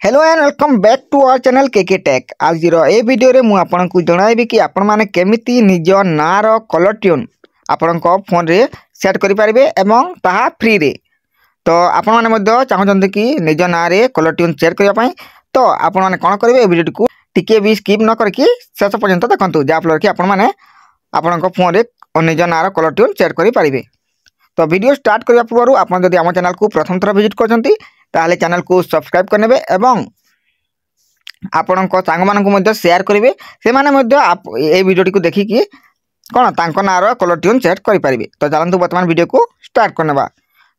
Hello and welcome back to our channel KK tech. आज a video रे मु आपनको जणाइबी कि आपण माने केमिति निज नार कलर ट्यून आपण फोन रे सेट करि परिबे एवं ताहा फ्री रे। तो आपण माने मध्य चाहउछन्ते कि निज ना रे कलर ट्यून सेट करिया पई, तो आपण माने कोन करिवे वीडियो को टिके भी स्किप न करके शेष पर्यंत देखंतु, जा फल कि आपण माने आपण फोन रे निज नार कलर ट्यून सेट करि परिबे। तो वीडियो स्टार्ट करने पूर्व आप आम चैनल को प्रथम थर विजिट करछंती ताले चैनल को सब्सक्राइब करने एवं आपण सांग मान शेयर करेंगे, से माने वीडियो को देखिकी कौन तांक नार कलर ट्यून सेट करेंगे। तो चलते बर्तमान वीडियो को स्टार्ट करने।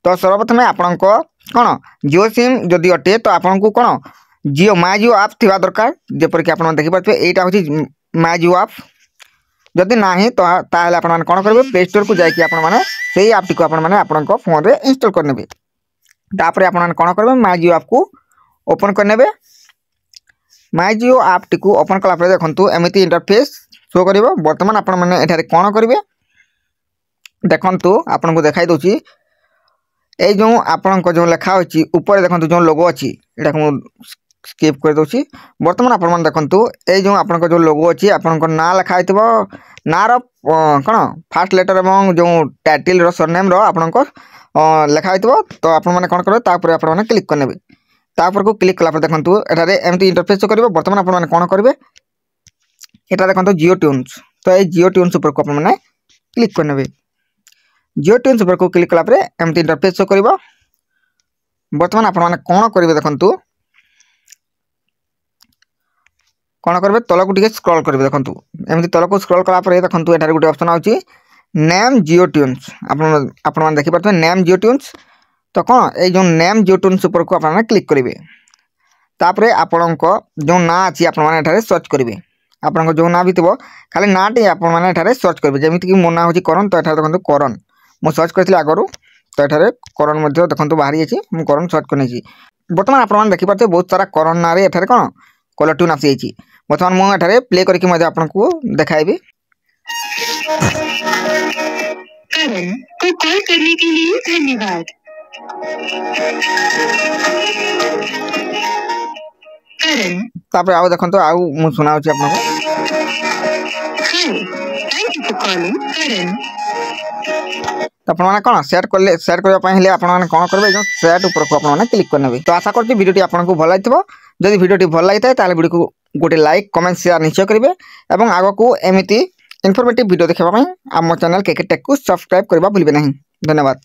तो सर्वप्रथम आपण कौन जियो सिम जदि अटे तो आपन को कौन जियो माय जियो आप थी दरकार, जपरिक आप देखिपे यहाँ हूँ माय जियो आप। जदि ना तो ताहले आपण माने कोन करबे प्ले स्टोर को जाके आपण माने सेही ऐप टी को आपण माने आपण को फोन रे इंस्टॉल करनेबे। तापर आपण माने कोन करबे माय जियो ऐप को ओपन करनेबे। माय जियो ऐप टी को ओपन कला पर देखंतु एमिति इंटरफेस शो करिवो। वर्तमान आपण माने एठारे कोन करबे देखंतु आपण को देखाई दोची ए जो आपण को जो लिखा होची ऊपर देखंतु जो लोगो अछि एटा को स्किप कर दोची। वर्तमान आपण मन देखंतु ए जो आपण को जो लोगो अछि आपण को ना लिखा आइतबो नार कोन फर्स्ट लेटर एवं जो टाइटल रो सरनेम रो आपण को लिखा आइतबो। तो आपण माने कोन करबे तापर आपण माने क्लिक करनेबे। तापर को क्लिक कला पर देखंतु एठारे एमती इंटरफेस शो करिवो। वर्तमान आपण माने कोन करबे एटा देखंतु जियो ट्यून्स, तो ए जियो ट्यून्स ऊपर को आपण माने क्लिक करनेबे। जियो ट्यून्स ऊपर को क्लिक कला पर एमती इंटरफेस शो करिवो। वर्तमान आपण माने कोन करबे देखंतु कौन करेंगे तल को स्क्रॉल करेंगे। देखो एमती तल को स्क्रॉल कला देखो एठार गोटे ऑप्शन आउची नेम जियो ट्यून्स, आपण देखि पारथबे नेम जियो ट्यून्स। तो कौन ए जो नेम जियो ट्यून्स ऊपर को आपण क्लिक करेंगे। तापर आपण जो ना अच्छी आपण माने एठारे सर्च करेंगे। आपण जो ना भी थो खाली ना टे आपण माने एठारे सर्च करेंगे। जमीती कि मो ना होची करण, तो एठारे देखो करण मु सर्च करथिले आगरू, तो एठारे करण मध्ये देखो बाहरी अछि मु करण सर्च करने छी। वर्तमान आपण माने देखि पारथबे बहुत सारा करण ना रे एठारे कोन कलर ट्यून आसी अछि। वर्तमान मुझे एठारे प्ले करके मध्य आपन को देखाइबे। करण को कॉल करने के लिए धन्यवाद। करण तापर आउ देखंतो आउ मु सुनाउची आपन को hi thank you for calling करण। आपण माने कोन सेट करबा पय हेले आपण माने कोन करबे जो सेट ऊपर को आपण माने क्लिक करनेबे। तो आशा करछि वीडियोटी आपन को भल लागितबो। जदि वीडियोटी भल लागितै ताले वीडियो को गोटे लाइक कमेंट शेयर निश्चय करेंगे एवं आगो को एमिति इनफॉर्मेटिव वीडियो देखा आम चैनल केके टेक को सब्सक्राइब करबा भूलिबे नहीं। धन्यवाद।